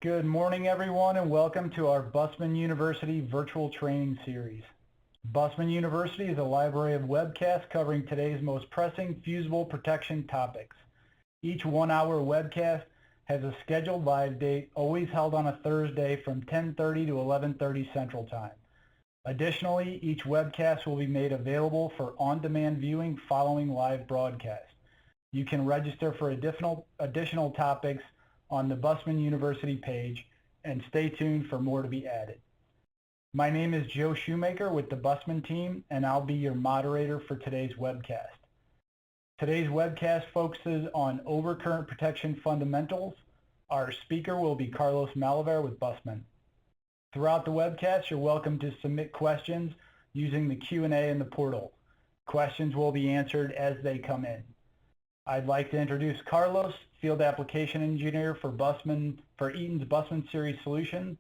Good morning, everyone, and welcome to our Bussmann University virtual training series. Bussmann University is a library of webcasts covering today's most pressing fusible protection topics. Each one-hour webcast has a scheduled live date, always held on a Thursday from 10:30 to 11:30 Central Time. Additionally, each webcast will be made available for on-demand viewing following live broadcast. You can register for additional topics on the Bussmann University page, and stay tuned for more to be added. My name is Joe Shoemaker with the Bussmann team, and I'll be your moderator for today's webcast. Today's webcast focuses on Overcurrent Protection Fundamentals. Our speaker will be Carlos Malaver with Bussmann. Throughout the webcast, you're welcome to submit questions using the Q&A in the portal. Questions will be answered as they come in. I'd like to introduce Carlos, Field Application Engineer for Eaton's Bussmann Series solution.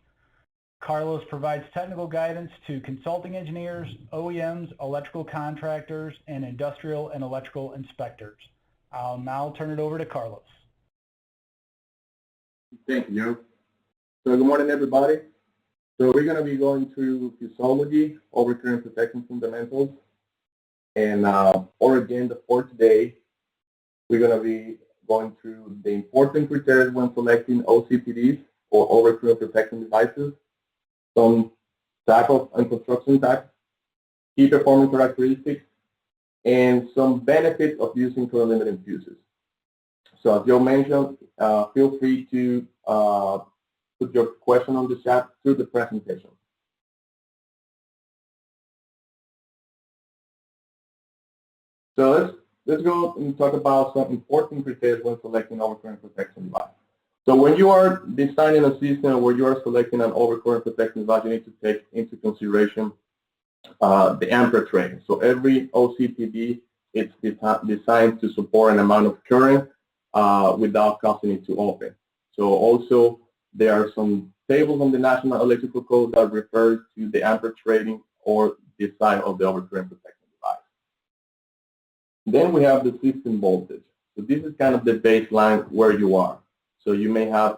Carlos provides technical guidance to consulting engineers, OEMs, electrical contractors, and industrial and electrical inspectors. I'll now turn it over to Carlos. Thank you, Joe. So good morning, everybody. So we're going to be going through physiology, overcurrent protection fundamentals, and or again, for today, we're going to be going through the important criteria when selecting OCPDs or overcurrent protection devices, some type of and construction type, key performance characteristics, and some benefits of using current limiting fuses. So as Joe mentioned, feel free to put your question on the chat through the presentation. So let's go and talk about some important criteria when selecting overcurrent protection device. So when you are designing a system where you are selecting an overcurrent protection device, you need to take into consideration the amperage rating. So every OCPD is designed to support an amount of current without causing it to open. So also there are some tables on the National Electrical Code that refers to the amperage rating or the size of the overcurrent protection. Then we have the system voltage. So this is kind of the baseline where you are. So you may have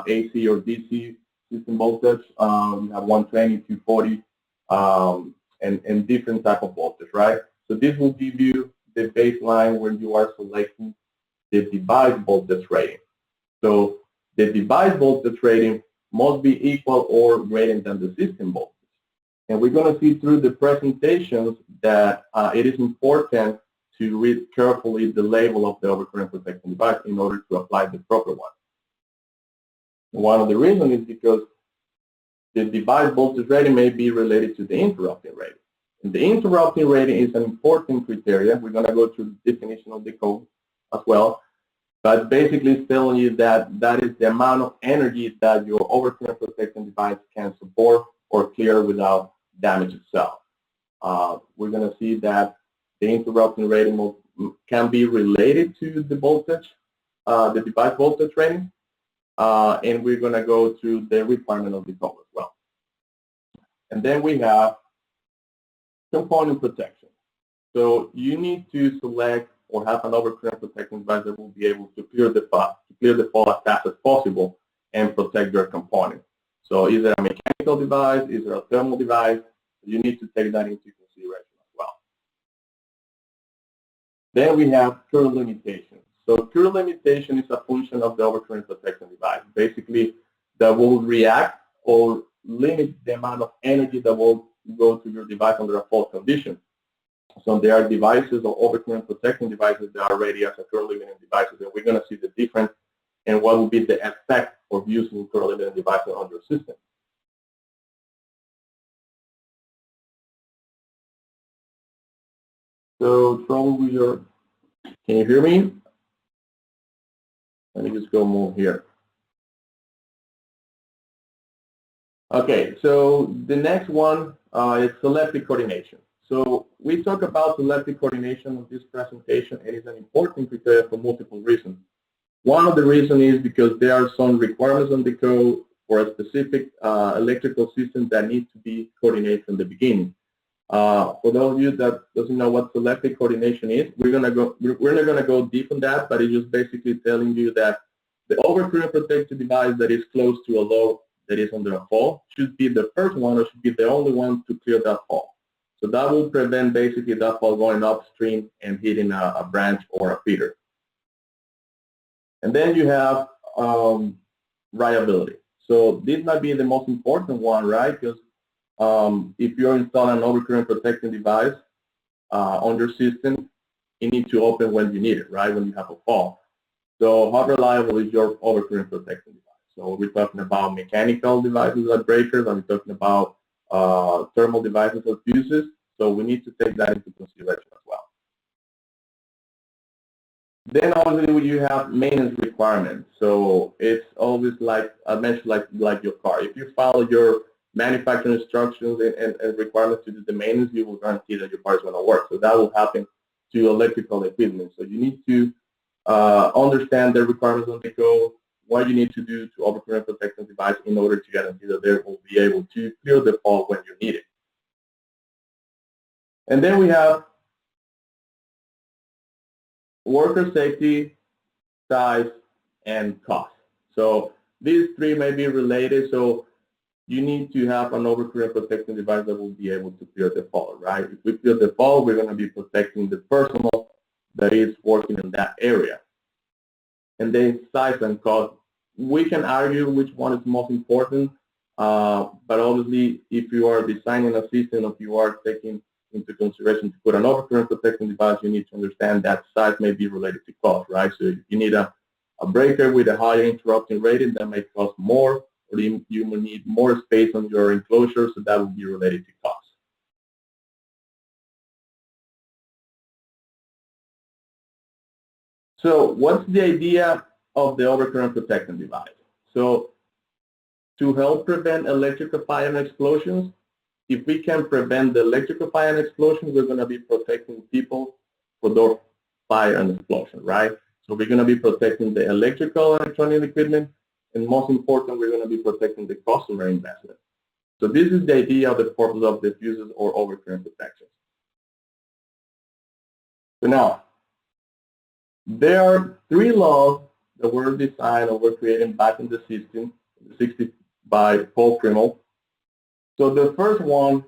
AC or DC system voltage. You have 120, 240, and different type of voltage, right? So this will give you the baseline when you are selecting the device voltage rating. So the device voltage rating must be equal or greater than the system voltage. And we're going to see through the presentations that it is important to read carefully the label of the overcurrent protection device in order to apply the proper one. One of the reasons is because the device voltage rating may be related to the interrupting rating. And the interrupting rating is an important criteria. We're going to go through the definition of the code as well. But basically it's telling you that that is the amount of energy that your overcurrent protection device can support or clear without damage itself. We're going to see that the interrupting rating can be related to the voltage, the device voltage rating, and we're going to go through the requirement of the code as well. And then we have component protection. So you need to select or have an overcurrent protection device that will be able to clear the fault as fast as possible and protect your component. So is it a mechanical device? Is it a thermal device? You need to take that into consideration. Then we have current limitation. So current limitation is a function of the overcurrent protection device. Basically, that will react or limit the amount of energy that will go to your device under a fault condition. So there are devices or overcurrent protection devices that are ready as a current limiting devices, and we're going to see the difference and what will be the effect of using current limiting devices on your system. So trouble with your, can you hear me? Let me just go move here. Okay, so the next one is selective coordination. So we talk about selective coordination in this presentation. It is an important criteria for multiple reasons. One of the reasons is because there are some requirements on the code for a specific electrical system that need to be coordinated from the beginning. For those of you that doesn't know what selective coordination is, we're not going to go deep on that, but it's just basically telling you that the overcurrent protection device that is close to a load that is under a fault should be the first one or should be the only one to clear that fault. So that will prevent basically that fault going upstream and hitting a branch or a feeder. And then you have reliability. So this might be the most important one, right? Because if you're installing an overcurrent protection device on your system, you need to open when you need it, right? When you have a fault. So how reliable is your overcurrent protection device? So we're talking about mechanical devices like breakers, and we're talking about thermal devices or fuses. So we need to take that into consideration as well. Then obviously you have maintenance requirements. So it's always like I mentioned, like your car. If you follow your manufacturing instructions and requirements to do the maintenance, you will guarantee that your car is going to work. So that will happen to electrical equipment. So you need to understand the requirements on the code, what you need to do to overcurrent protection device in order to guarantee that they will be able to clear the fault when you need it. And then we have worker safety, size, and cost. So these three may be related. So you need to have an overcurrent protection device that will be able to clear the fault, right? If we clear the fault, we're going to be protecting the personnel that is working in that area. And then size and cost. We can argue which one is most important, but obviously if you are designing a system, if you are taking into consideration to put an overcurrent protection device, you need to understand that size may be related to cost, right? So if you need a breaker with a higher interrupting rating, that may cost more, or you will need more space on your enclosure, so that will be related to cost. So what's the idea of the overcurrent protection device? So to help prevent electrical fire and explosions, if we can prevent the electrical fire and explosion, we're going to be protecting people for those fire and explosion, right? So we're going to be protecting the electrical and electronic equipment, and most important, we're going to be protecting the customer investment. So this is the idea of the purpose of the fuses or overcurrent protection. So now, there are three laws that were designed or were created back in the system, in the 60s, by Paul Friemel. So the first one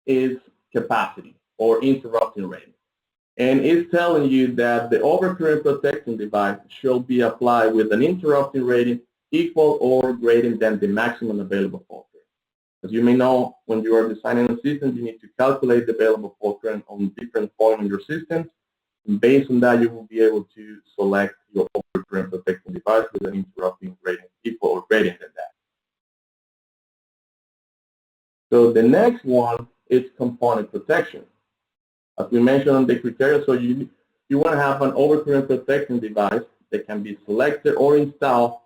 is capacity or interrupting rating. And it's telling you that the overcurrent protection device should be applied with an interrupting rating equal or greater than the maximum available fault current. As you may know, when you are designing a system, you need to calculate the available fault current on different points in your system. And based on that, you will be able to select your overcurrent protection device with an interrupting rating equal or greater than that. So the next one is component protection. As we mentioned on the criteria, so you want to have an overcurrent protection device that can be selected or installed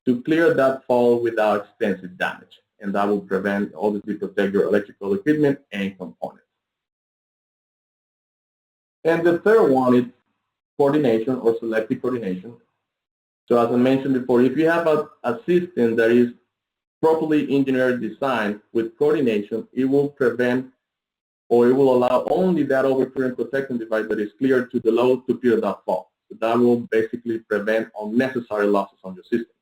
to clear that fault without extensive damage. And that will prevent, obviously, protect your electrical equipment and components. And the third one is coordination or selective coordination. So as I mentioned before, if you have a system that is properly engineered design with coordination, it will prevent or it will allow only that overcurrent protection device that is clear to the load to clear that fault. So that will basically prevent unnecessary losses on your system.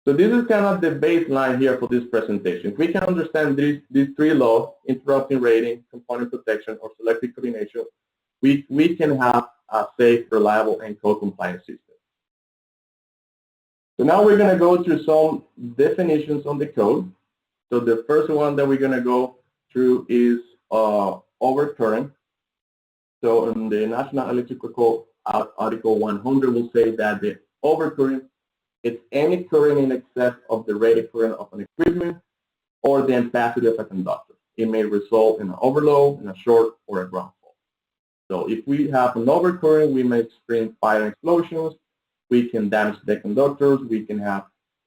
So this is kind of the baseline here for this presentation. If we can understand these three laws, interrupting rating, component protection, or selective coordination, we can have a safe, reliable, and code-compliant system. So now we're going to go through some definitions on the code. So the first one that we're going to go through is overcurrent. So in the National Electrical Code, Article 100 will say that the overcurrent is any current in excess of the rated current of an equipment or the ampacity of a conductor. It may result in an overload, in a short, or a ground fault. So if we have an overcurrent, we may experience fire and explosions. We can damage the conductors, we can have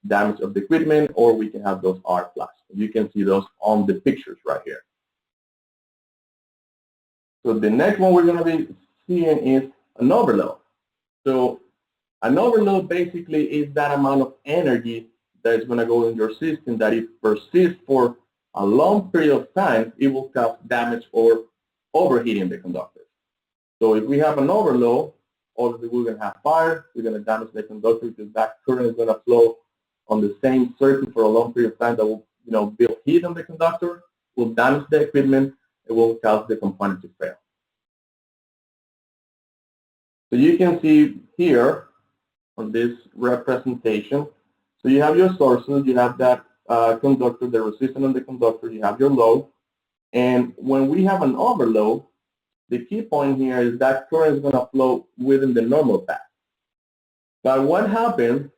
damage of the equipment, or we can have those arc flags. You can see those on the pictures right here. So the next one we're going to be seeing is an overload. So an overload basically is that amount of energy that is going to go in your system that if persists for a long period of time, it will cause damage or overheating the conductor. So if we have an overload, obviously we're going to have fire, we're going to damage the conductor because that current is going to flow on the same circuit for a long period of time that will, build heat on the conductor, will damage the equipment, it will cause the component to fail. So you can see here on this representation, so you have your sources, you have that conductor, the resistance on the conductor, you have your load, and when we have an overload, the key point here is that current is going to flow within the normal path. But what happens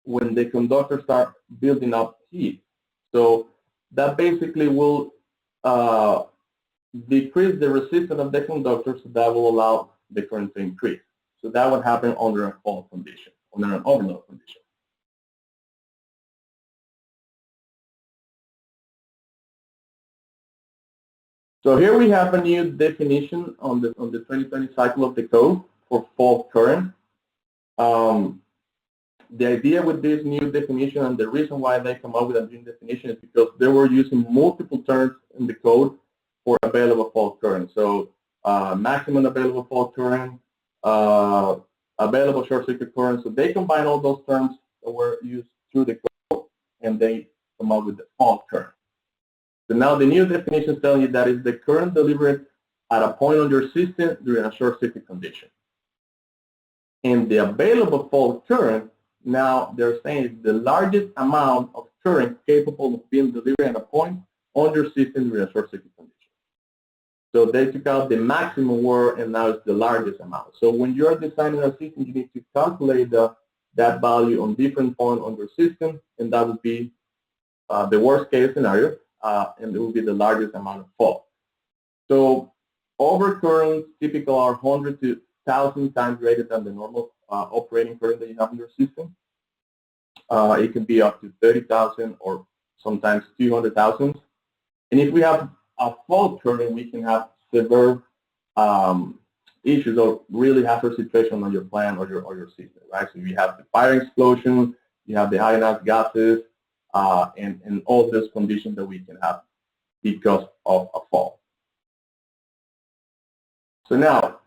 when the conductor starts building up heat? So that basically will decrease the resistance of the conductor, so that will allow the current to increase. So that would happen under a fault condition, under an overload condition. So here we have a new definition on the 2020 cycle of the code for fault current. The idea with this new definition and the reason why they come up with a new definition is because they were using multiple terms in the code for available fault current. So maximum available fault current, available short circuit current. So they combine all those terms that were used through the code and they come up with the fault current. So now the new definition is telling you that is the current delivered at a point on your system during a short circuit condition. And the available fault current, now they're saying is the largest amount of current capable of being delivered at a point on your system during a short circuit condition. So they took out the maximum word and now it's the largest amount. So when you're designing a system, you need to calculate that value on different points on your system, and that would be the worst case scenario, and it will be the largest amount of fault. So overcurrents typically are 100 to 1,000 times greater than the normal operating current that you have in your system. It can be up to 30,000 or sometimes 200,000. And if we have a fault current, we can have severe issues or really hazardous situation on your plant or your system, right? So you have the fire explosion, you have the ionized gases, and all those conditions that we can have because of a fault. So now,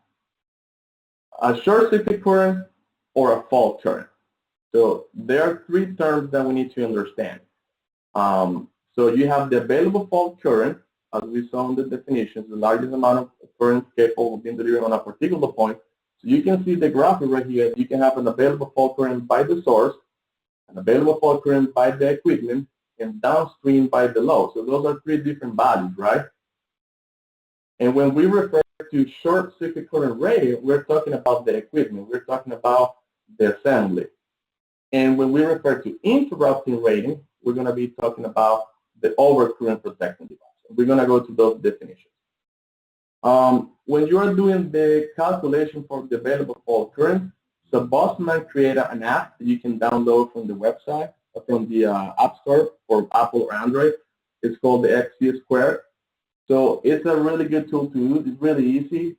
a short circuit current or a fault current. So there are three terms that we need to understand. So you have the available fault current, as we saw in the definitions, the largest amount of current capable of being delivered on a particular point. So you can see the graphic right here. You can have an available fault current by the source, an available fault current by the equipment, and downstream by the load. So those are three different values, right? And when we refer to short circuit current rating, we're talking about the equipment. We're talking about the assembly. And when we refer to interrupting rating, we're going to be talking about the overcurrent protection device. We're going to go to those definitions. When you are doing the calculation for the available fault current, so Bussmann created an app that you can download from the website, from the App Store for Apple or Android. It's called the XC Square. So it's a really good tool to use. It's really easy.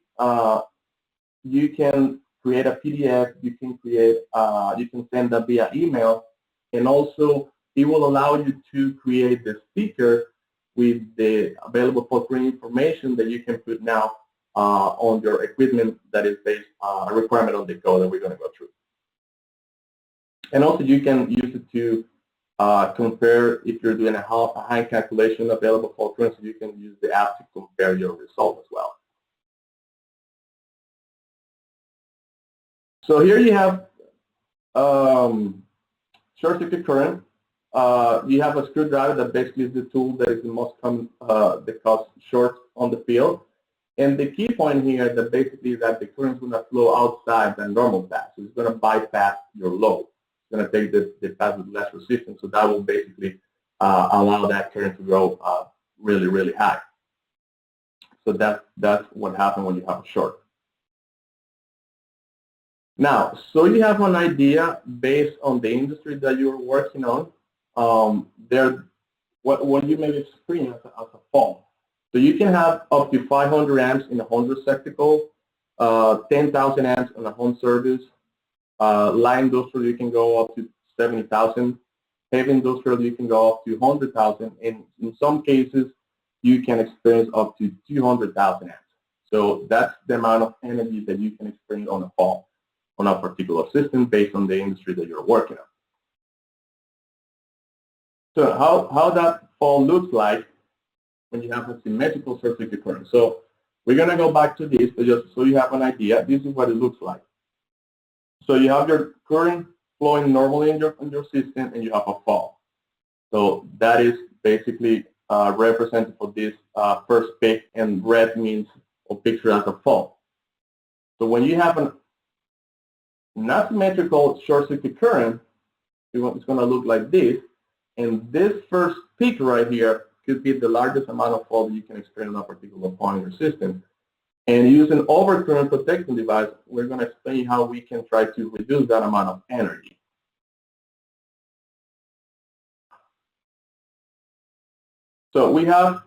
You can create a PDF. You can send that via email, and also it will allow you to create the sticker with the available fault current information that you can put now on your equipment that is based on a requirement on the code that we're going to go through. And also you can use it to compare if you're doing a high calculation of available fault current, so you can use the app to compare your result as well. So here you have short circuit current. You have a screwdriver that basically is the tool that is the most common that causes shorts on the field. And the key point here that basically is that the current is going to flow outside the normal path. So it's going to bypass your load. It's going to take the path with less resistance. So that will basically allow that current to go really, really high. So that's what happens when you have a short. Now, so you have an idea based on the industry that you're working on. What you may experience as a fault. So you can have up to 500 amps in a home receptacle, 10,000 amps on a home service. Light industrial, you can go up to 70,000. Heavy industrial, you can go up to 100,000. And in some cases, you can experience up to 200,000 amps. So that's the amount of energy that you can experience on a fault on a particular system based on the industry that you're working on. So how that fault looks like when you have a symmetrical short-circuit current. So we're going to go back to this, but just so you have an idea, this is what it looks like. So you have your current flowing normally in your system, and you have a fault. So that is basically represented for this first pick, and red means or picture as a fault. So when you have an asymmetrical short-circuit current, it's going to look like this, and this first peak right here could be the largest amount of fault that you can experience on a particular point in your system. And using overcurrent protection device, we're going to explain how we can try to reduce that amount of energy. So we have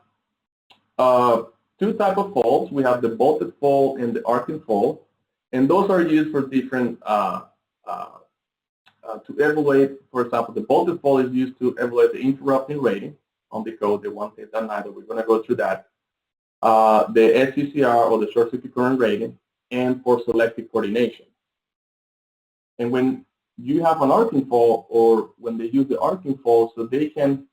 two types of faults. We have the voltage fault and the arcing fault, and those are used for different to evaluate. For example, the voltage fault is used to evaluate the interrupting rating on the code, the 1.9. We're going to go through that. The SCCR, or the short circuit current rating, and for selective coordination. And when you have an arcing fault, or when they use the arcing fault, so they can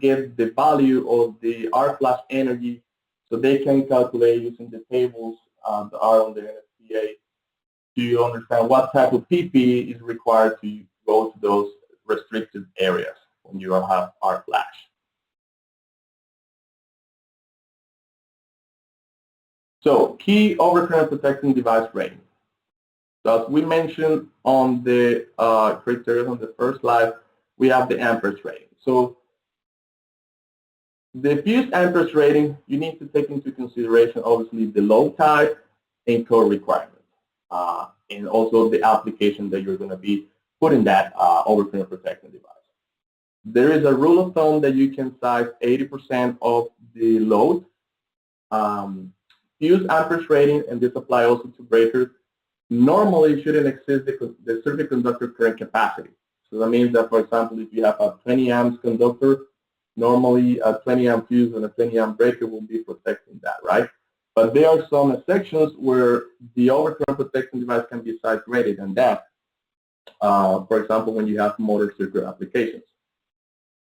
get the value of the arc flash energy, so they can calculate using the tables that are on the NFPA to understand what type of PP is required to go to those restricted areas when you have arc flash. So key overcurrent protection device rating. So as we mentioned on the criteria on the first slide, we have the amperage rating. So the fuse amperage rating, you need to take into consideration obviously the load type and code requirements, and also the application that you're going to be putting that overcurrent protection device. There is a rule of thumb that you can size 80% of the load. Fuse amperage rating, and this applies also to breakers, normally shouldn't exceed the circuit conductor current capacity. So that means that, for example, if you have a 20 amps conductor, normally a 20 amp fuse and a 20 amp breaker will be protecting that, right? But there are some exceptions where the overcurrent protection device can be size greater than that. For example, when you have motor circuit applications.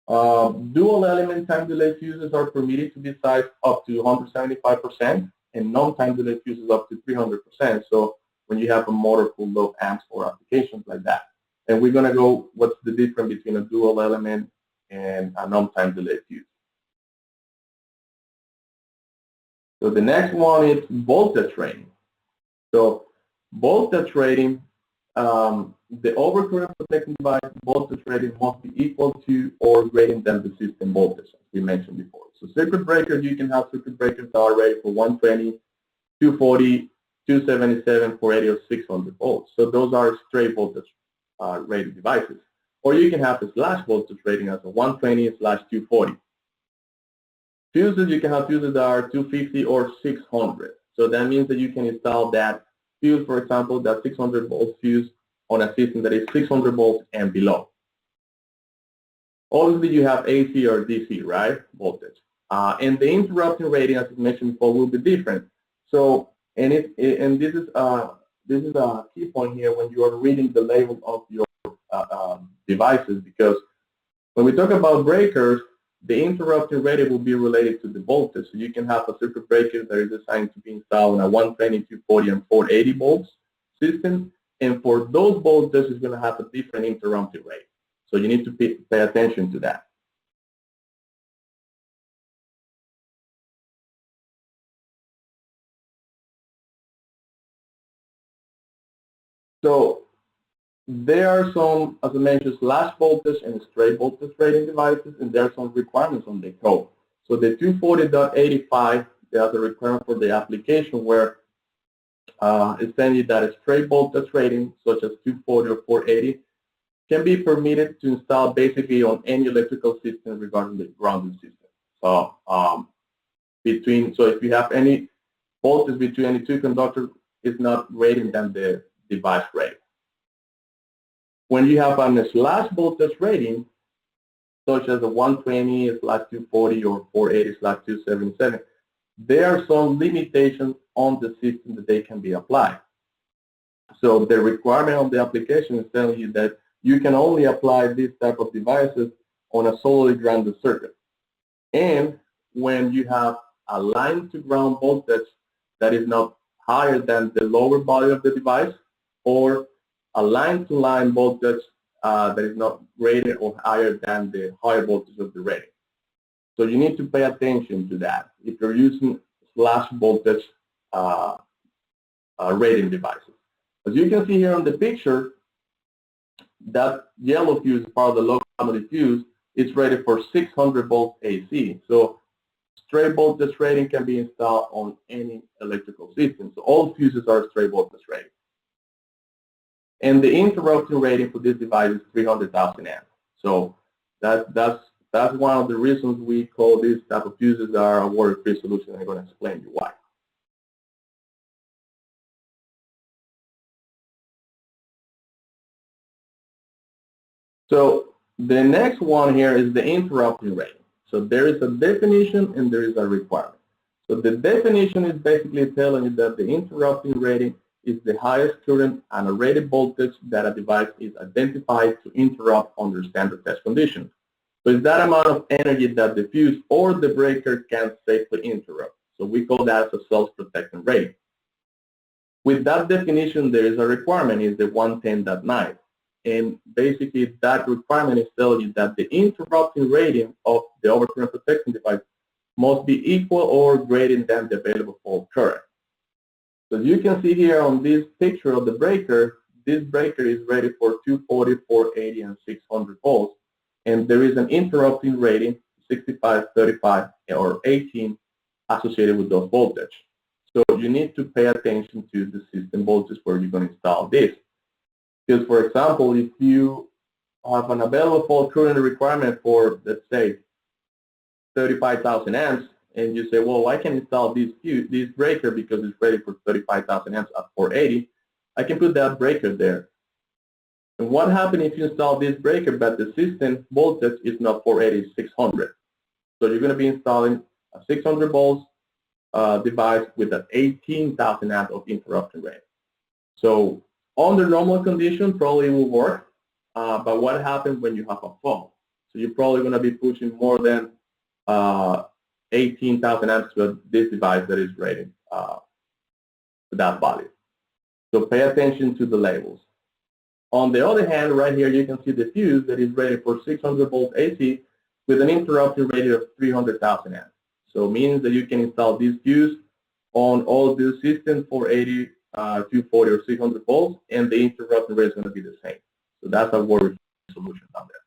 Dual element time delay fuses are permitted to be sized up to 175%, and non-time delay fuses up to 300%. So when you have a motor full load amps or applications like that. And we're going to go what's the difference between a dual element and a non-time delay fuse. So the next one is voltage rating. So voltage rating, the overcurrent protection device voltage rating must be equal to or greater than the system voltage, as we mentioned before. So circuit breakers, you can have circuit breakers that are rated for 120, 240, 277, 480, or 600 volts. So those are straight voltage rated devices. Or you can have the slash voltage rating as a 120/240. Fuses, you can have fuses that are 250 or 600. So that means that you can install that fuse, for example, that 600 volt fuse on a system that is 600 volts and below. Obviously, you have AC or DC, right, voltage. And the interrupting rating, as I mentioned before, will be different. So, and this is a key point here when you are reading the label of your devices, because when we talk about breakers, the interrupting rating will be related to the voltage. So you can have a circuit breaker that is designed to be installed in a 120, 240, and 480 volts system, and for those voltages, it's going to have a different interrupting rate. So you need to pay attention to that. So there are some, as I mentioned, slash voltage and straight voltage rating devices, and there are some requirements on the code. So the 240.85, there's a requirement for the application where it's saying that a straight voltage rating, such as 240 or 480, can be permitted to install basically on any electrical system regarding the grounding system. So so if you have any voltage between any two conductors, it's not greater than the device rating. When you have a slash voltage rating, such as a 120/240 or 480/277, there are some limitations on the system that they can be applied. So the requirement of the application is telling you that you can only apply this type of devices on a solely grounded circuit. And when you have a line to ground voltage that is not higher than the lower body of the device, or a line to line voltage that is not rated or higher than the higher voltage of the rating. So you need to pay attention to that if you're using slash voltage rating devices. As you can see here on the picture, that yellow fuse, part of the low commodity fuse, is rated for 600 volts AC. So straight voltage rating can be installed on any electrical system. So all fuses are straight voltage rating. And the interrupting rating for this device is 300,000 amps. So that's one of the reasons we call these type of fuses are a worry-free solution. I'm going to explain you why. So the next one here is the interrupting rating. So there is a definition and there is a requirement. So the definition is basically telling you that the interrupting rating is the highest current and a rated voltage that a device is identified to interrupt under standard test conditions. So it's that amount of energy that the fuse or the breaker can safely interrupt. So we call that a self-protecting rating. With that definition, there is a requirement, is the 110.9. And basically that requirement is telling you that the interrupting rating of the overcurrent protection device must be equal or greater than the available fault current. So as you can see here on this picture of the breaker, this breaker is rated for 240, 480, and 600 volts. And there is an interrupting rating, 65, 35, or 18 associated with those voltage. So you need to pay attention to the system voltage where you're going to install this. Because, for example, if you have an available fault current requirement for, let's say, 35,000 amps, and you say, well, I can install this breaker because it's rated for 35,000 amps at 480, I can put that breaker there. And what happens if you install this breaker but the system voltage is not 480, it's 600? So you're going to be installing a 600 volts device with an 18,000 amp of interruption rate. So under normal conditions, probably it will work, but what happens when you have a fault? So you're probably going to be pushing more than 18,000 amps to this device that is rated to that value. So pay attention to the labels. On the other hand, right here you can see the fuse that is rated for 600 volts AC with an interrupting rating of 300,000 amps. So it means that you can install this fuse on all the systems 480, 240, or 600 volts, and the interrupting rate is going to be the same. So that's a worry solution down there.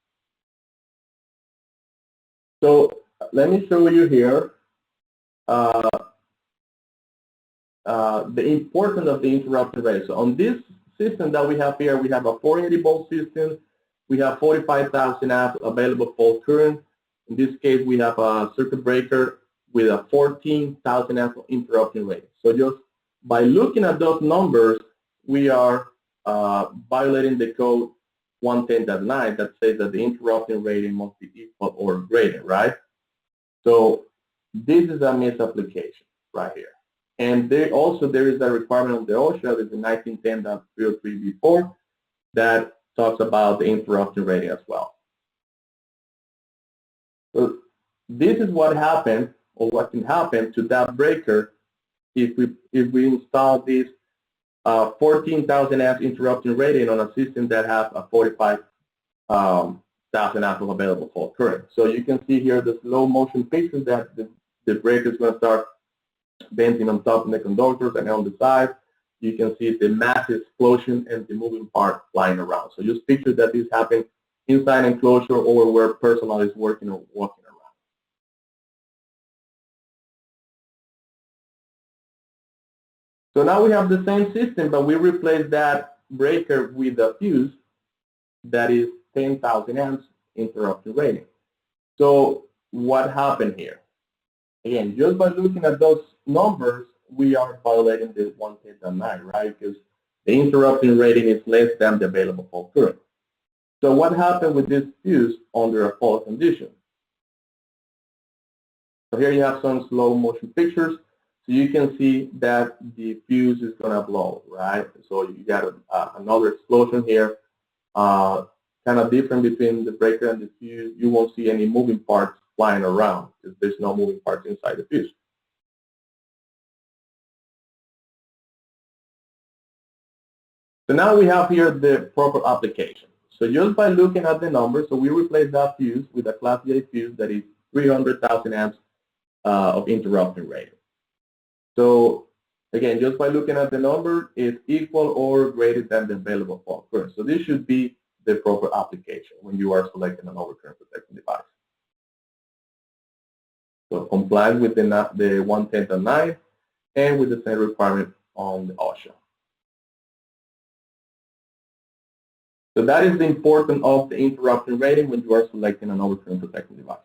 So let me show you here the importance of the interrupting rate. So on this system that we have here, we have a 480 volt system. We have 45,000 amps available fault current. In this case, we have a circuit breaker with a 14,000 amp interrupting rate. So just by looking at those numbers, we are violating the code 110.9 that says that the interrupting rating must be equal or greater, right? So this is a misapplication right here. And there is a requirement of the OSHA, is the 1910.03b4, that talks about the interruption rating as well. So this is what happened, or what can happen to that breaker if we install this 14,000 amps interrupting rating on a system that has a 45,000 amps of available fault current. So you can see here the slow motion picture that the breaker is going to start bending on top of the conductors, and on the side you can see the massive explosion and the moving part flying around. So just picture that this happened inside an enclosure or where personnel is working or walking around. So now we have the same system, but we replace that breaker with a fuse that is 10,000 amps interrupting rating. So what happened here? Again, just by looking at those numbers, we are violating the 110.9, right? Because the interrupting rating is less than the available fault current. So what happened with this fuse under a fault condition? So here you have some slow motion pictures. So you can see that the fuse is going to blow, right? So you got another explosion here. Kind of different between the breaker and the fuse. You won't see any moving parts flying around because there's no moving parts inside the fuse. So now we have here the proper application. So just by looking at the numbers, so we replace that fuse with a Class J fuse that is 300,000 amps of interrupting rating. So again, just by looking at the number, it's equal or greater than the available fault current. So this should be the proper application when you are selecting an overcurrent protection device. So complies with the 110.9 and with the same requirement on the OSHA. So that is the importance of the interrupting rating when you are selecting an overcurrent protection device.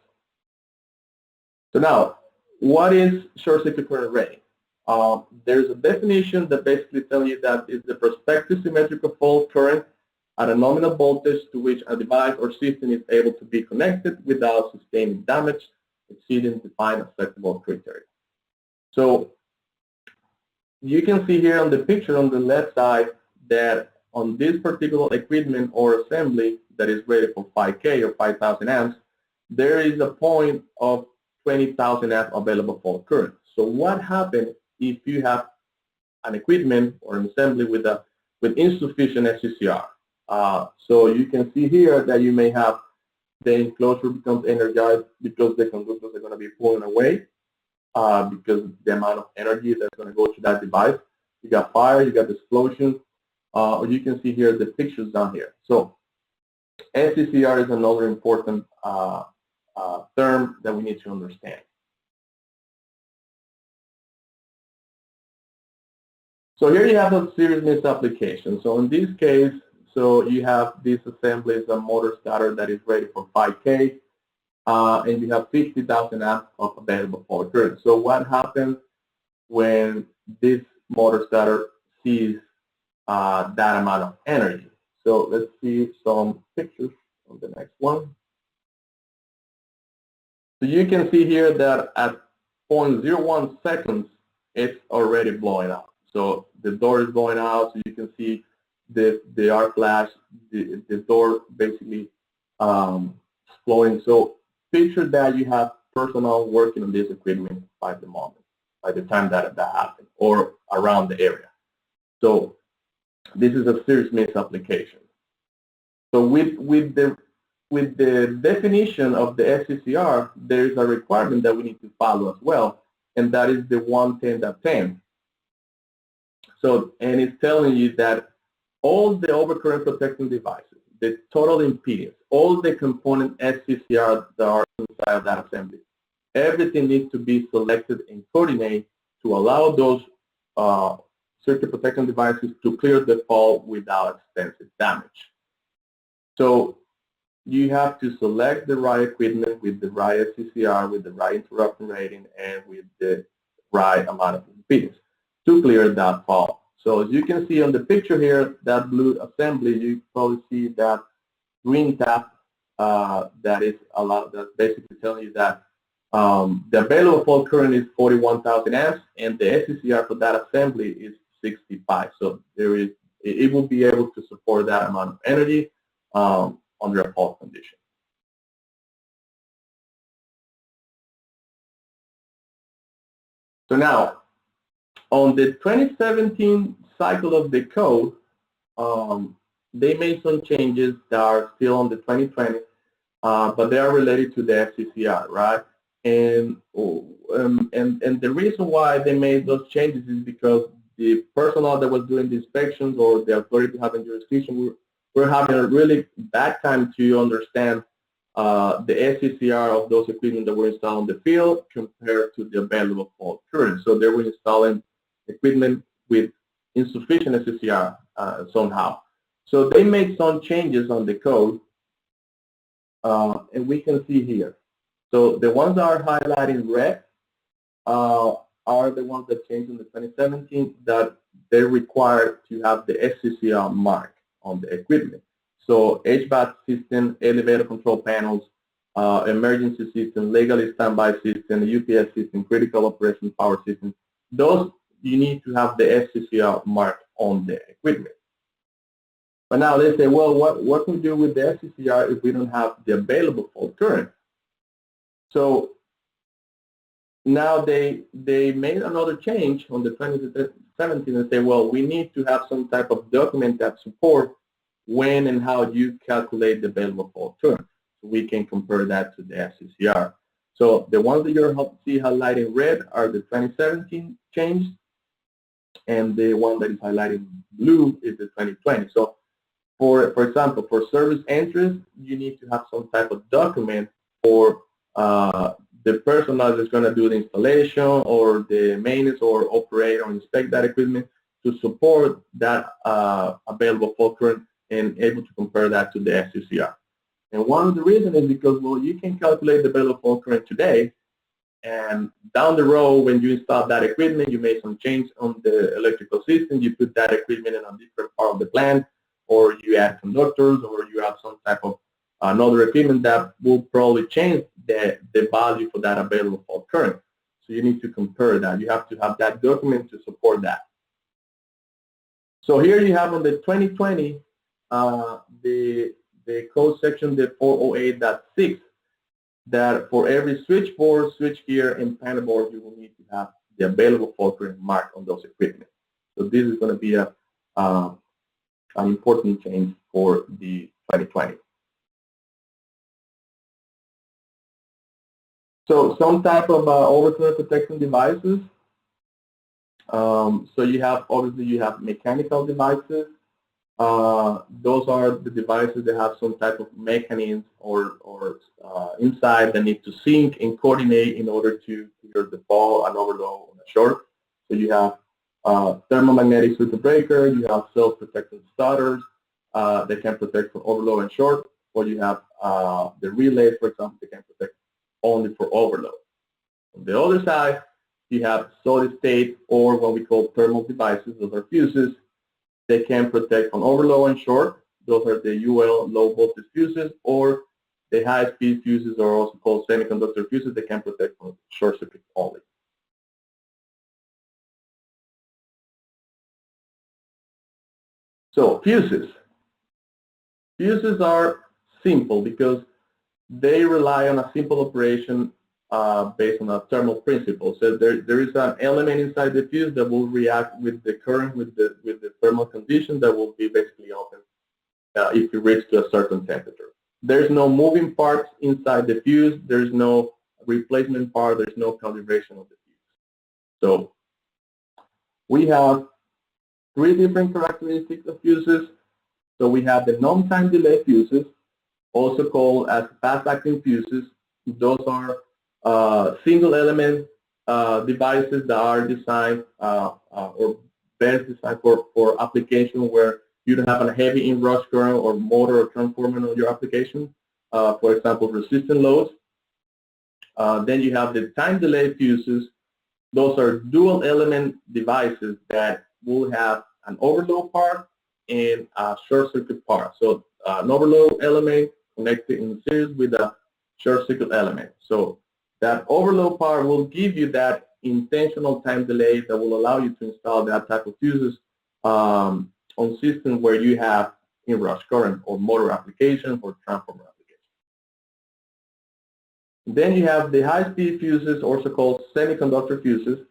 So now, what is short circuit current rating? There's a definition that basically tells you that it's the prospective symmetrical fault current at a nominal voltage to which a device or system is able to be connected without sustaining damage exceeding defined acceptable criteria. So you can see here on the picture on the left side that on this particular equipment or assembly that is rated for 5K or 5,000 amps, there is a point of 20,000 amp available fault current. So what happens if you have an equipment or an assembly with insufficient SCCR? So you can see here that you may have the enclosure becomes energized because the conductors are going to be pulling away because the amount of energy that's going to go to that device. You got fire, you got explosion, or you can see here the pictures down here. So SCCR is another important term that we need to understand. So here you have a series misapplication. So in this case, so you have this assembly is a motor starter that is ready for 5K, and you have 50,000 amps of available fault current. So what happens when this motor starter sees that amount of energy? So let's see some pictures on the next one. So you can see here that at 0.01 seconds, it's already blowing out. So the door is blowing out, so you can see the arc flash, the door basically flowing. So picture that you have personnel working on this equipment by the moment, by the time that happened, or around the area. So this is a serious misapplication. So with the definition of the SCCR, there is a requirement that we need to follow as well, and that is the 110.10. So, and it's telling you that all the overcurrent protection devices, the total impedance, all the component SCCR that are inside of that assembly, everything needs to be selected and coordinated to allow those circuit protection devices to clear the fault without extensive damage. So you have to select the right equipment with the right SCCR, with the right interruption rating, and with the right amount of impedance to clear that fault. So as you can see on the picture here, that blue assembly, you probably see that green tab that is that's basically telling you that the available fault current is 41,000 amps, and the SCCR for that assembly is 65. So it will be able to support that amount of energy under a fault condition. So now, on the 2017 cycle of the code, they made some changes that are still on the 2020, but they are related to the FCCR, right? And the reason why they made those changes is because the personnel that was doing the inspections or the authority having jurisdiction we're having a really bad time to understand the SCCR of those equipment that were installed in the field compared to the available fault current. So they were installing equipment with insufficient SCCR somehow. So they made some changes on the code, and we can see here. So the ones that are highlighted in red are the ones that changed in the 2017 that they require to have the SCCR mark on the equipment. So HVAC system, elevator control panels, emergency system, legally standby system, UPS system, critical operation power system. Those you need to have the FCCR mark on the equipment. But now they say, well, what can we do with the FCCR if we don't have the available fault current? So now they made another change on the 2017 and say, well, we need to have some type of document that support when and how you calculate the available fault current. So we can compare that to the FCCR. So the ones that you see highlighted in red are the 2017 change, and the one that is highlighted in blue is the 2020. So for example, for service entries, you need to have some type of document for the person that is going to do the installation or the maintenance or operate or inspect that equipment to support that available fault current and able to compare that to the FCCR. And one of the reasons is because, well, you can calculate the available fault current today, and down the road when you install that equipment, you make some change on the electrical system, you put that equipment in a different part of the plant, or you add conductors, or you have some type of another equipment that will probably change the value for that available fault current. So you need to compare that. You have to have that document to support that. So here you have on the 2020, the code section, the 408.6, that for every switchboard, switchgear, and panel board, you will need to have the available fault current marked on those equipment. So this is going to be an important change for the 2020. So some type of overcurrent protection devices. So you have, obviously, you have mechanical devices. Those are the devices that have some type of mechanism or inside that need to sync and coordinate in order to trigger the fall and overload on a short. So you have thermomagnetic circuit breaker, you have self-protecting starters that can protect from overload and short, or you have the relays, for example, that can protect only for overload. On the other side, you have solid state, or what we call thermal devices. Those are fuses. They can protect from overload and short. Those are the UL low voltage fuses, or the high speed fuses are also called semiconductor fuses. They can protect from short circuit only. So fuses. Fuses are simple because they rely on a simple operation based on a thermal principle. So there is an element inside the fuse that will react with the current, with the thermal condition that will be basically open if it reaches to a certain temperature. There's no moving parts inside the fuse. There's no replacement part. There's no calibration of the fuse. So we have three different characteristics of fuses. So we have the non-time delay fuses, also called as fast-acting fuses. Those are single element devices that are designed or best designed for application where you don't have a heavy inrush current or motor or transformer on your application, for example, resistant loads. Then you have the time delay fuses. Those are dual element devices that will have an overload part and a short circuit part. So an overload element connected in series with a short circuit element. So that overload part will give you that intentional time delay that will allow you to install that type of fuses on systems where you have inrush current or motor applications or transformer applications. Then you have the high-speed fuses, also called semiconductor fuses.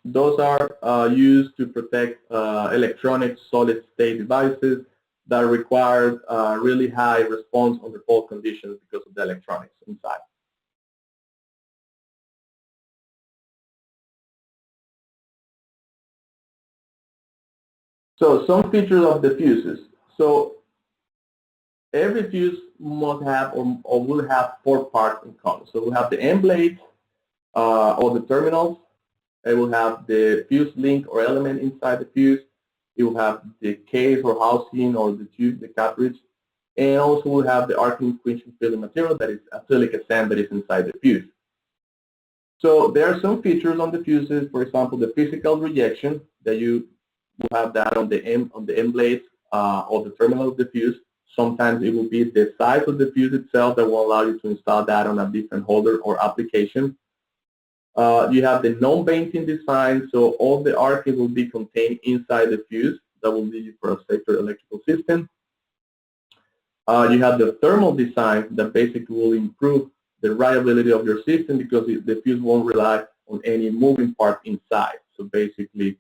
Those are used to protect electronic solid-state devices that require really high response under fault conditions because of the electronics inside. So some features of the fuses. So every fuse must have or will have four parts in common. So we have the end blade or the terminals. It will have the fuse link or element inside the fuse. It will have the case or housing or the tube, the cartridge. And also we'll have the arcing quenching filling material that is acrylic sand that is inside the fuse. So there are some features on the fuses, for example, the physical rejection that you will have that on the end blades or the terminal of the fuse. Sometimes it will be the size of the fuse itself that will allow you to install that on a different holder or application. You have the non-venting design, so all the arc will be contained inside the fuse. That will lead you for a safer electrical system. You have the thermal design that basically will improve the reliability of your system because the fuse won't rely on any moving part inside. So basically,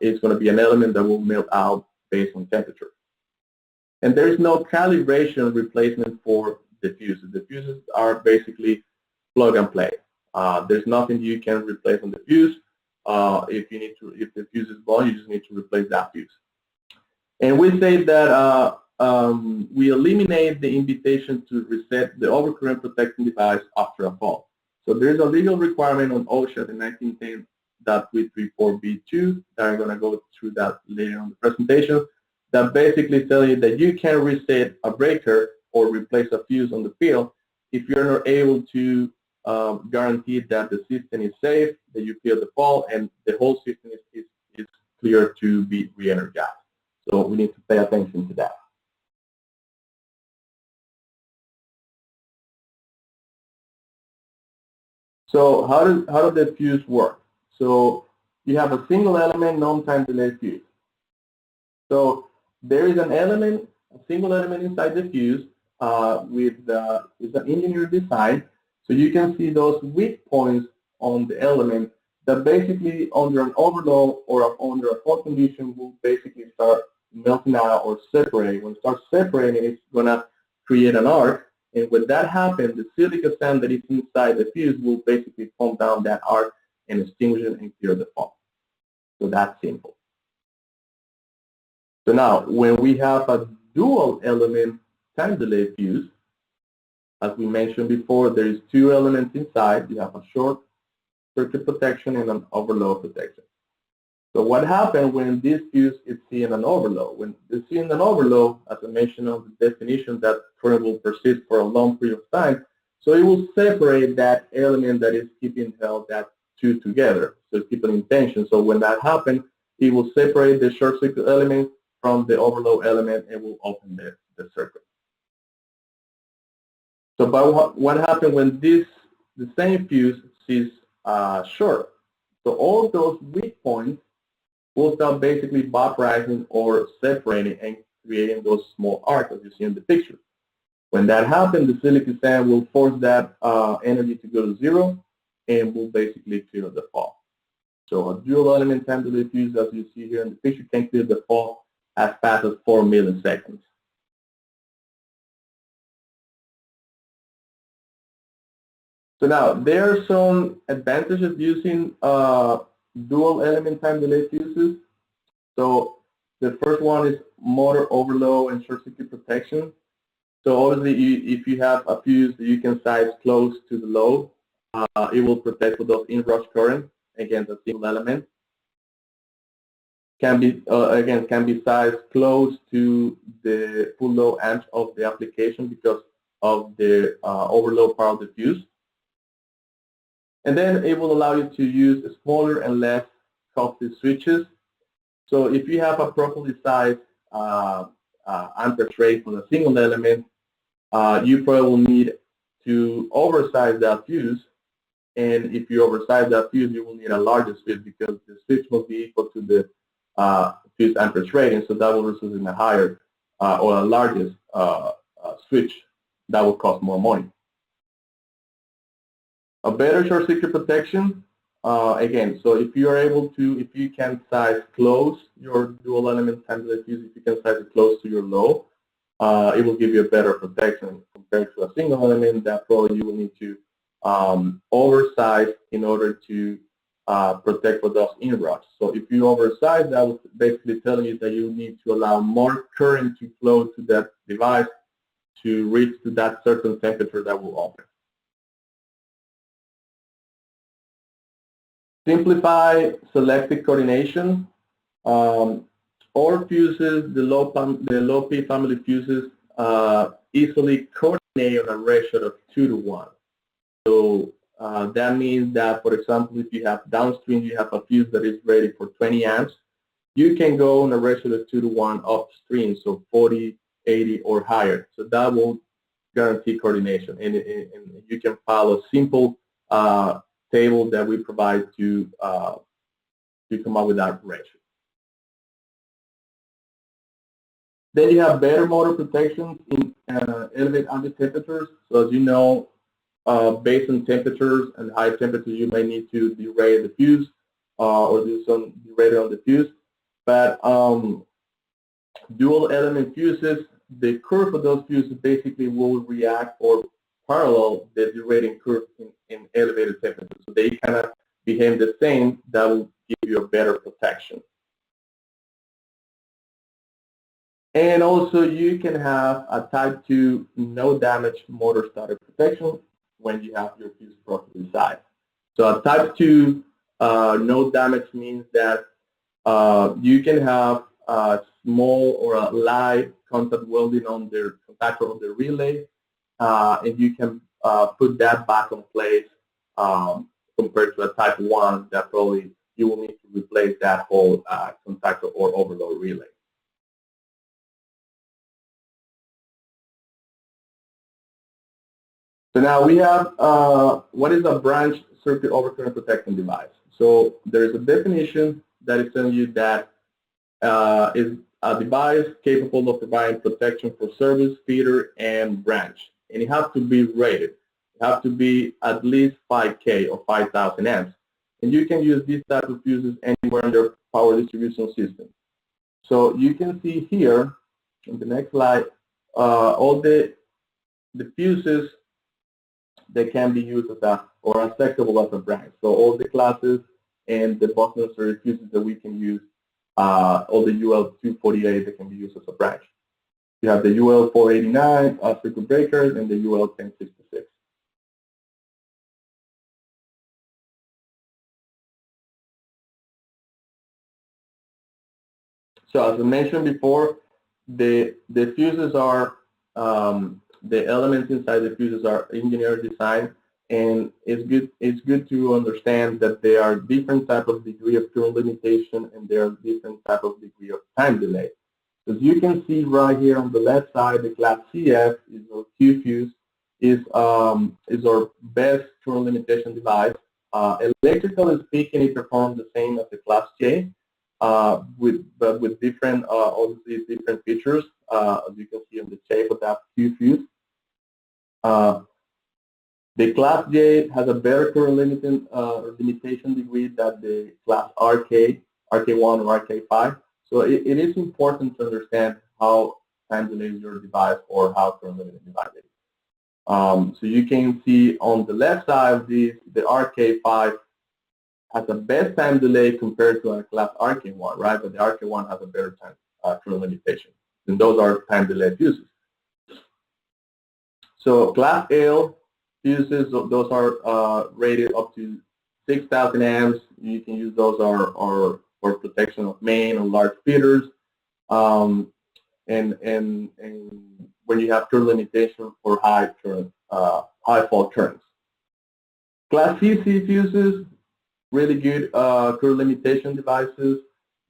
it's going to be an element that will melt out based on temperature. And there is no calibration replacement for the fuses. The fuses are basically plug and play. There's nothing you can replace on the fuse. If the fuse is blown, you just need to replace that fuse. And we say that we eliminate the invitation to reset the overcurrent protection device after a fault. So there is a legal requirement on OSHA, the 1910.334B2, that I'm going to go through that later on the presentation, that basically tell you that you can reset a breaker or replace a fuse on the field if you're not able to guarantee that the system is safe, that you feel the fault, and the whole system is clear to be re-energized. So we need to pay attention to that. So how does the fuse work? So you have a single element non-time delay fuse. So there is an element, a single element inside the fuse with an engineered design. So you can see those weak points on the element that basically under an overload or under a fault condition will basically start melting out or separating. When it starts separating, it's going to create an arc. And when that happens, the silica sand that is inside the fuse will basically pump down that arc and extinguish it and clear the fault. So that's simple. So now, when we have a dual element time delay fuse, as we mentioned before, there is two elements inside. You have a short circuit protection and an overload protection. So what happens when this fuse is seeing an overload? When it's seeing an overload, as I mentioned on the definition, that current will persist for a long period of time. So it will separate that element that is keeping held that two together. So it's keeping in tension. So when that happens, it will separate the short circuit element from the overload element and will open the circuit. So but what happens when the same fuse is short? So all those weak points will start basically vaporizing or separating and creating those small arcs as you see in the picture. When that happens, the silicon sand will force that energy to go to zero and will basically clear the fault. So a dual element time delay fuse, as you see here in the picture, can clear the fault as fast as 4 milliseconds. So now, there are some advantages of using dual element time delay fuses. So the first one is motor overload and short circuit protection. So obviously, if you have a fuse that you can size close to the load, it will protect for those inrush current against a single element. Can be sized close to the full load amps of the application because of the overload part of the fuse. And then it will allow you to use smaller and less costly switches. So if you have a properly sized ampere trace on a single element, you probably will need to oversize that fuse. And if you oversize that fuse, you will need a larger switch because the switch must be equal to the fuse amperage rating. So that will result in a higher or a larger switch that will cost more money. A better short circuit protection, again, so if you are able to, if you can size close your dual element time delay fuse, if you can size it close to your load, it will give you a better protection compared to a single element that probably you will need to oversize in order to protect for those inrush. So if you oversize, that will basically tell you that you need to allow more current to flow to that device to reach to that certain temperature that will open. Simplify selective coordination. All fuses, the low P family fuses, easily coordinate on a ratio of 2:1. So that means that, for example, if you have downstream, you have a fuse that is rated for 20 amps, you can go on a ratio of 2:1 upstream, so 40 80 or higher. So that will guarantee coordination, and you can follow a simple table that we provide to come up with that ratio. Then you have better motor protection in elevated ambient temperatures. So as you know, based on temperatures and high temperatures, you may need to derate the fuse or do some derating on the fuse. But dual element fuses, the curve of those fuses basically will react or parallel the derating curve in elevated temperatures. So they kind of behave the same. That will give you a better protection. And also you can have a type 2 no damage motor starter protection when you have your fuse properly sized. So a type 2 no damage means that you can have a small or a light contact welding on the contactor of the relay, and you can put that back in place compared to a type 1 that probably you will need to replace that whole contactor or overload relay. So now we have what is a branch circuit overcurrent protection device. So there is a definition that is telling you that is a device capable of providing protection for service, feeder, and branch. And it has to be rated. It has to be at least 5K or 5,000 amps. And you can use these type of fuses anywhere in your power distribution system. So you can see here in the next slide all the fuses that can be used as a or acceptable as a branch. So all the classes and the Bussmann fuses that we can use, all the UL248 that can be used as a branch. You have the UL489 circuit breakers and the UL1066. So as I mentioned before, the fuses are the elements inside the fuses are engineer design, and it's good to understand that there are different type of degree of current limitation and there are different type of degree of time delay. As you can see right here on the left side, the class CF is our Q fuse, is our best current limitation device. Electrically speaking, it performs the same as the class J, but with different, obviously different features, as you can see on the shape of that Q fuse. The class J has a better current limitation degree than the class RK, RK1 or RK5. So it is important to understand how time delays your device or how current limited device is. So you can see on the left side of the RK5 has the best time delay compared to a class RK1, right? But the RK1 has a better time current limitation. And those are time delay fuses. So class L fuses, those are rated up to 6,000 amps. You can use those for protection of main or large feeders, and when you have current limitation for high current, high fault currents. Class CC fuses, really good current limitation devices.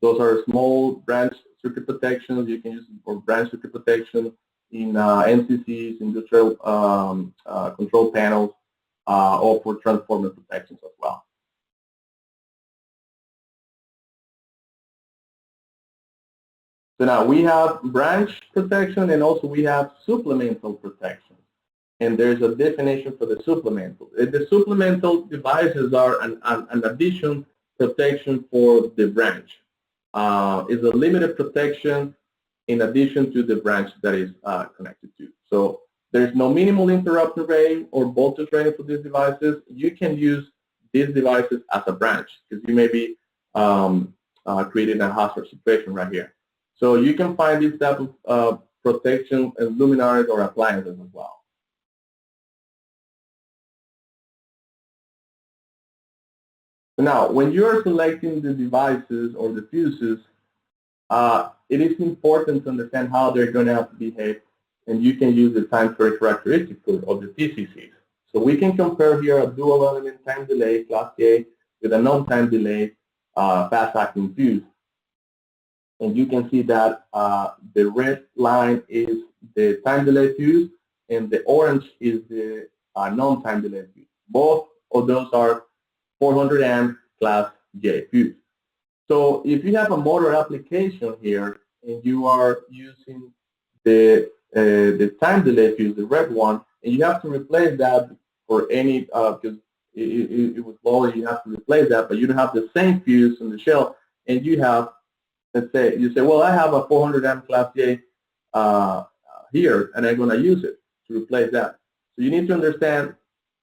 Those are small branch circuit protections. You can use them for branch circuit protection in NCCs, industrial control panels, or for transformer protections as well. So now we have branch protection and also we have supplemental protection. And there's a definition for the supplemental. The supplemental devices are an addition protection for the branch. It's a limited protection in addition to the branch that is connected to. So there's no minimal interrupter rating or voltage rating for these devices. You can use these devices as a branch because you may be creating a hazard situation right here. So you can find this type of protection in luminaries or appliances as well. Now, when you are selecting the devices or the fuses, it is important to understand how they're going to behave, and you can use the time period characteristic code of the TCCs. So we can compare here a dual element time delay, class A, with a non-time delay fast-acting fuse. And you can see that the red line is the time delay fuse, and the orange is the non-time delay fuse. Both of those are 400 amp class J fuse. So if you have a motor application here and you are using the time delay fuse, the red one, and you have to replace that for any because it was low and you have to replace that, but you don't have the same fuse on the shelf, and you have, let's say, you say, well, I have a 400 amp class J here, and I'm going to use it to replace that. So you need to understand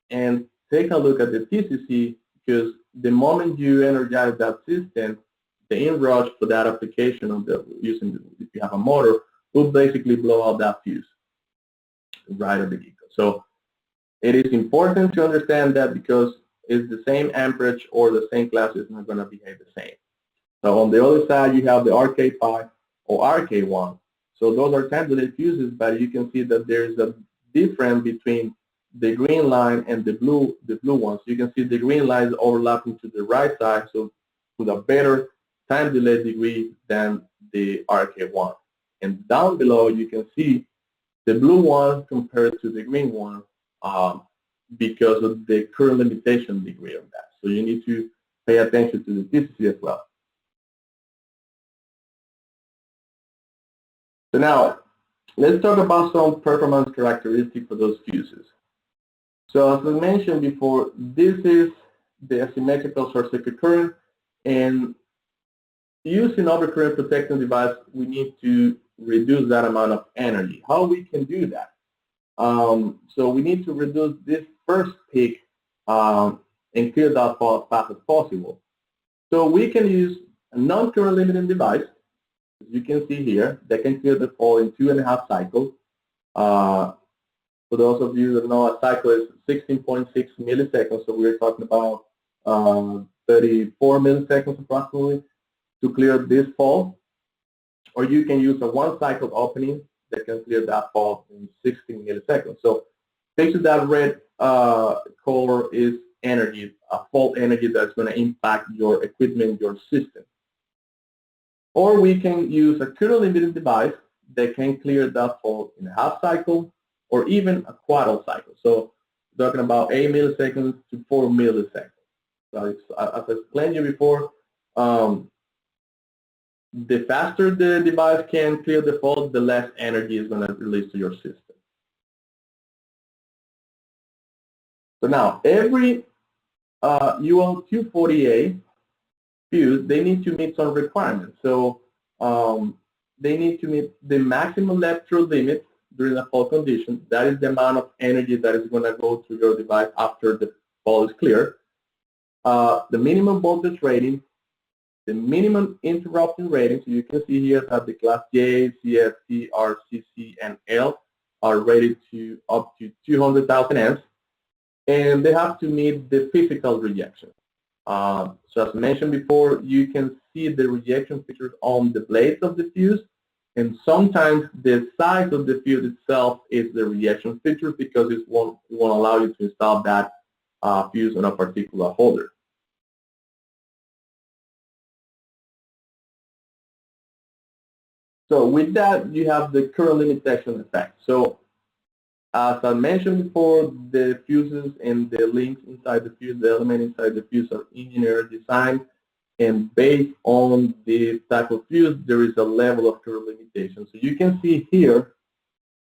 and take a look at the TCC, because the moment you energize that system, the inrush for that application of the if you have a motor, will basically blow out that fuse right at the get-go. So it is important to understand that, because it's the same amperage or the same class is not going to behave the same. So on the other side, you have the RK5 or RK1. So those are time delay fuses, but you can see that there is a difference between the green line and the blue one. So you can see the green line is overlapping to the right side, so with a better time delay degree than the RK1. And down below, you can see the blue one compared to the green one because of the current limitation degree of that. So you need to pay attention to the TCC as well. So now, let's talk about some performance characteristics for those fuses. So as I mentioned before, this is the asymmetrical short circuit current, and using overcurrent protection device, we need to reduce that amount of energy. How we can do that? So we need to reduce this first peak and clear that fault as fast as possible. So we can use a non-current limiting device, as you can see here, that can clear the fault in 2.5 cycles. For those of you that know, a cycle is 16.6 milliseconds, so we're talking about 34 milliseconds approximately to clear this fault. Or you can use a 1-cycle opening that can clear that fault in 16 milliseconds. So basically that red color is energy, a fault energy that's going to impact your equipment, your system. Or we can use a current limiting device that can clear that fault in a 1/2 cycle or even a 1/4 cycle. So we're talking about 8 milliseconds to 4 milliseconds. So as I explained to you before, the faster the device can clear the fault, the less energy is going to release to your system. So now, every UL240A fuse, they need to meet some requirements. So they need to meet the maximum left-through limit during a fault condition. That is the amount of energy that is going to go to your device after the fault is clear. The minimum voltage rating, the minimum interrupting rating. So you can see here that the class J, CFC, RCC, and L are rated to up to 200,000 amps, and they have to meet the physical rejection. So as mentioned before, you can see the rejection features on the blades of the fuse, and sometimes the size of the fuse itself is the rejection feature, because it won't allow you to install that fuse on a particular holder. So with that, you have the current limitation effect. So as I mentioned before, the fuses and the links inside the fuse, the element inside the fuse are engineered, designed, and based on the type of fuse, there is a level of current limitation. So you can see here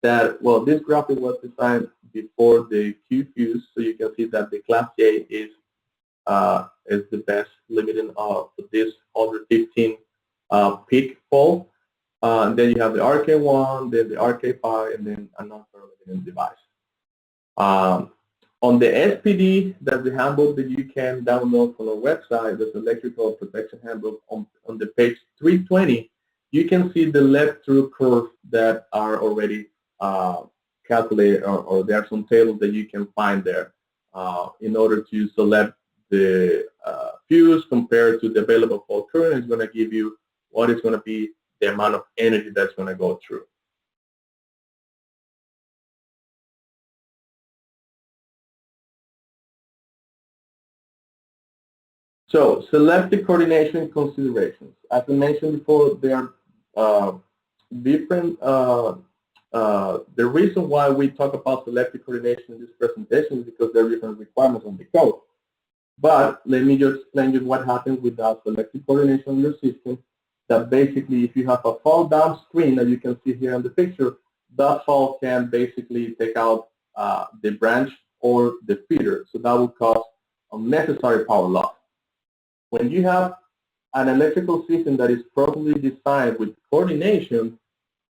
that, well, this graphic was designed before the Q fuse, so you can see that the class J is the best limiting of this 115 peak fault. And then you have the RK1, then the RK5, and then a non-current limiting device. On the SPD, that's the handbook that you can download from our website, there's Electrical Protection Handbook. On the page 320, you can see the left-through curve that are already calculated, or there are some tables that you can find there in order to select the fuse compared to the available fault current. It's going to give you what is going to be the amount of energy that's going to go through. So selective coordination considerations. As I mentioned before, there are different. The reason why we talk about selective coordination in this presentation is because there are different requirements on the code. But let me just explain you what happens with that selective coordination in your system. That basically, if you have a fault downstream that you can see here in the picture, that fault can basically take out the branch or the feeder. So that will cause unnecessary power loss. When you have an electrical system that is properly designed with coordination,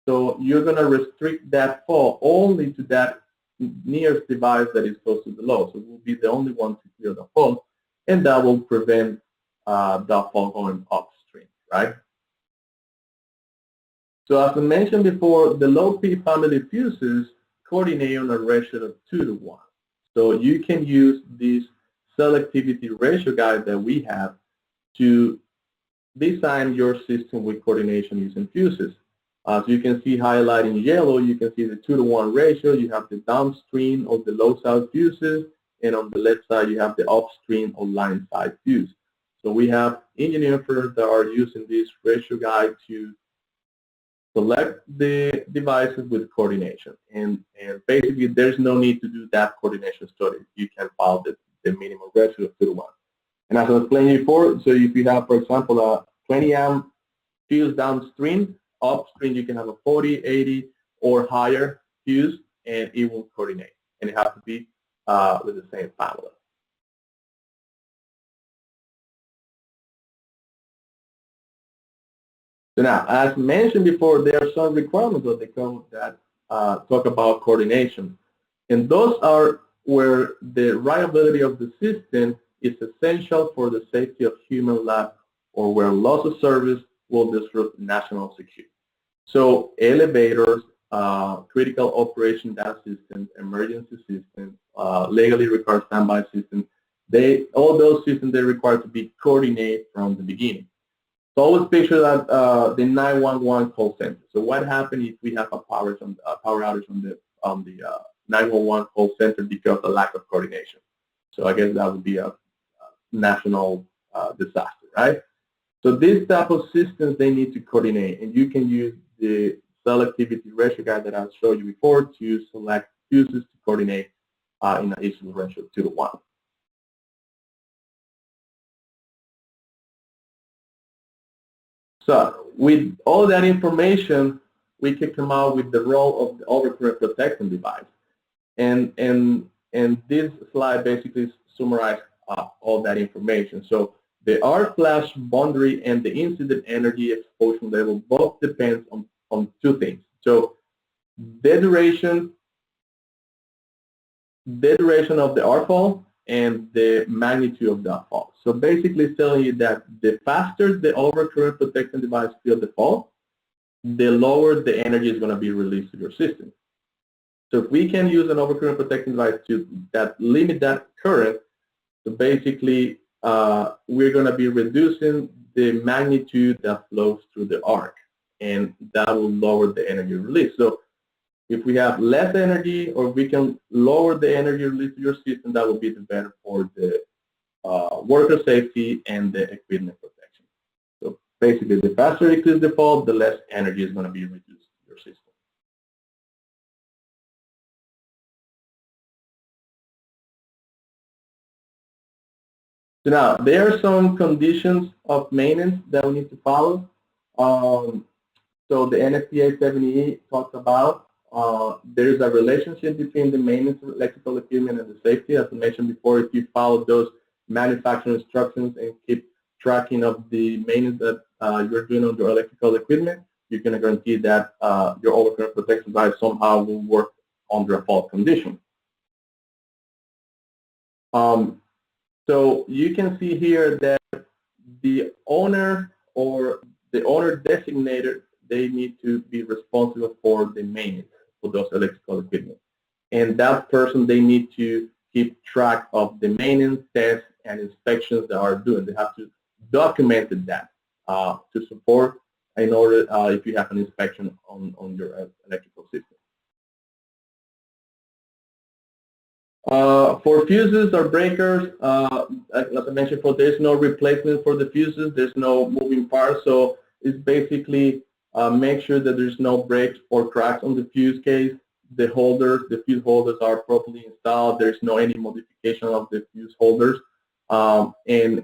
so you're going to restrict that fault only to that nearest device that is close to the load. So it will be the only one to clear the fault, and that will prevent that fault going upstream, right? So as I mentioned before, the low P family fuses coordinate on a ratio of 2:1. So you can use this selectivity ratio guide that we have to design your system with coordination using fuses. As you can see highlighted in yellow, you can see the 2:1 ratio. You have the downstream of the low side fuses, and on the left side you have the upstream or line side fuse. So we have engineering firms that are using this ratio guide to select the devices with coordination. And basically there's no need to do that coordination study. You can follow the minimum ratio of 2:1. And as I was explaining before, so if you have, for example, a 20 amp fuse downstream, upstream you can have a 40, 80, or higher fuse, and it will coordinate. And it has to be with the same family. So now, as mentioned before, there are some requirements of the code that talk about coordination. And those are where the reliability of the system is essential for the safety of human life, or where loss of service will disrupt national security. So elevators, critical operation data systems, emergency systems, legally required standby systems, all those systems, they're required to be coordinated from the beginning. So always picture that the 911 call center. So what happens if we have a power outage on the 911 call center because of the lack of coordination? So I guess that would be a national disaster, right? So this type of systems, they need to coordinate, and you can use the selectivity ratio guide that I showed you before to select fuses to coordinate in an equal ratio of 2:1. So with all that information, we can come out with the role of the overcurrent protection device. And this slide basically summarizes all that information. So the arc flash boundary and the incident energy exposure level both depends on two things. So the duration of the arc fault and the magnitude of that fault. So basically it's telling you that the faster the overcurrent protection device feels the fault, the lower the energy is going to be released to your system. So if we can use an overcurrent protection device to limit that current, so basically we're going to be reducing the magnitude that flows through the arc, and that will lower the energy release. So if we have less energy, or we can lower the energy release to your system, that will be the better for the worker safety and the equipment protection. So basically, the faster it clears the fault, the less energy is going to be reduced to your system. So now, there are some conditions of maintenance that we need to follow. So the NFPA 70E talks about there is a relationship between the maintenance of electrical equipment and the safety. As I mentioned before, if you follow those manufacturing instructions and keep tracking of the maintenance that you're doing on your electrical equipment, you can guarantee that your overcurrent protection device somehow will work under a fault condition. So you can see here that the owner or the owner designated, they need to be responsible for the maintenance for those electrical equipment. And that person, they need to keep track of the maintenance, tests, and inspections that are doing. They have to document that to support in order if you have an inspection on your electrical system. For fuses or breakers, as I mentioned before, there's no replacement for the fuses. There's no moving parts. So it's basically Make sure that there's no breaks or cracks on the fuse case. The holders, the fuse holders are properly installed. There's no any modification of the fuse holders. And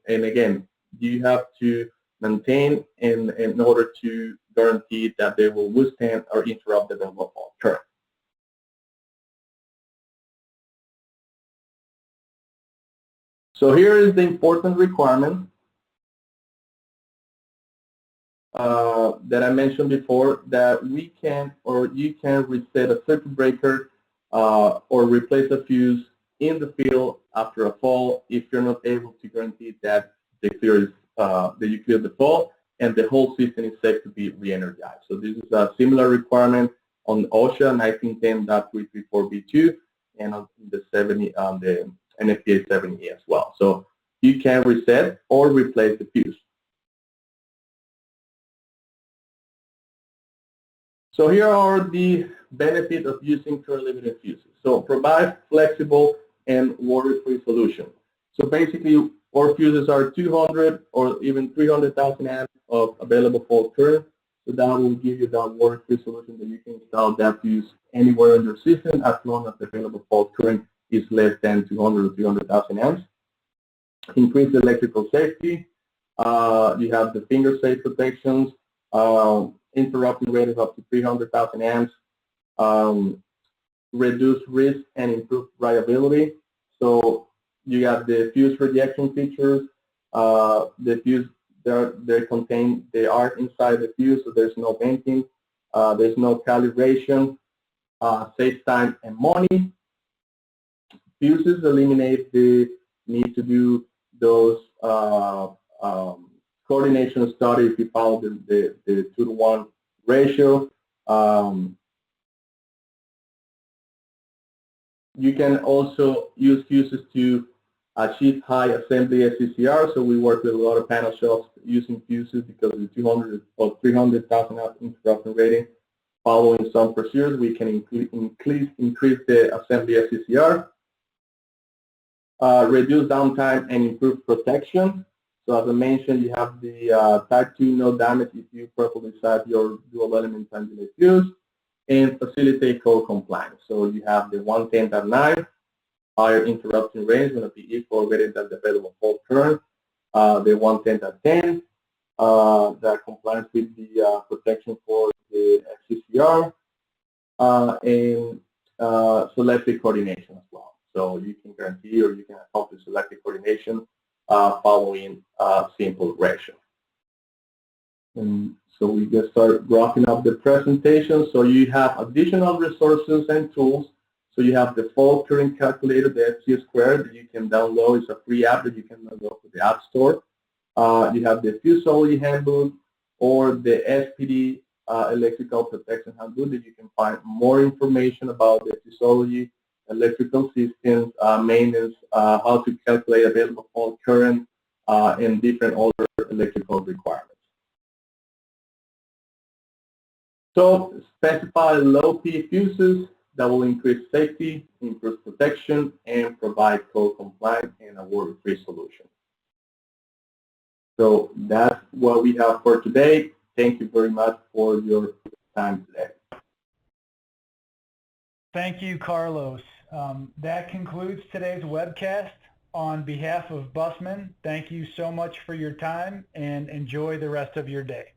again, you have to maintain in order to guarantee that they will withstand or interrupt the development of current. So here is the important requirement that I mentioned before, that we can or you can reset a circuit breaker or replace a fuse in the field after a fall if you're not able to guarantee that you clear the fall and the whole system is safe to be re-energized. So this is a similar requirement on OSHA 1910.334B2 and on the NFPA 70 as well. So you can reset or replace the fuse. So here are the benefits of using current limited fuses. So provide flexible and water-free solution. So basically, our fuses are 200 or even 300,000 amps of available fault current. So that will give you that water-free solution that you can install that fuse anywhere in your system as long as the available fault current is less than 200 or 300,000 amps. Increase electrical safety. You have the finger safe protections. Interrupting rate is up to 300,000 amps. Reduce risk and improve reliability. So you got the fuse rejection features. The fuse they are inside the fuse, so there's no venting. There's no calibration. Saves time and money. Fuses eliminate the need to do those coordination study if you follow the 2-to-1 ratio. You can also use fuses to achieve high assembly SCCR. So we work with a lot of panel shops using fuses because of the 200 or 300,000 amp interruption rating. Following some procedures, we can increase the assembly SCCR. Reduce downtime and improve protection. So as I mentioned, you have the type 2 no damage if you properly set your dual element pendulum fuse, and facilitate code compliance. So you have the 110.9, higher interruption range going to be equal or greater than the available fault current. The 110.10, that complies with the protection for the FCCR, and selective coordination as well. So you can guarantee or you can accomplish selective coordination following a simple ratio. And so we just start wrapping up the presentation. So you have additional resources and tools. So you have the fault current calculator, the FC Squared, that you can download. It's a free app that you can download from the App Store. You have the Fuseology Handbook or the SPD Electrical Protection Handbook that you can find more information about the fuseology, electrical systems, maintenance, how to calculate available fault current, and different other electrical requirements. So specify low P fuses that will increase safety, improve protection, and provide code compliant and a water-free solution. So that's what we have for today. Thank you very much for your time today. Thank you, Carlos. That concludes today's webcast. On behalf of Bussmann, thank you so much for your time and enjoy the rest of your day.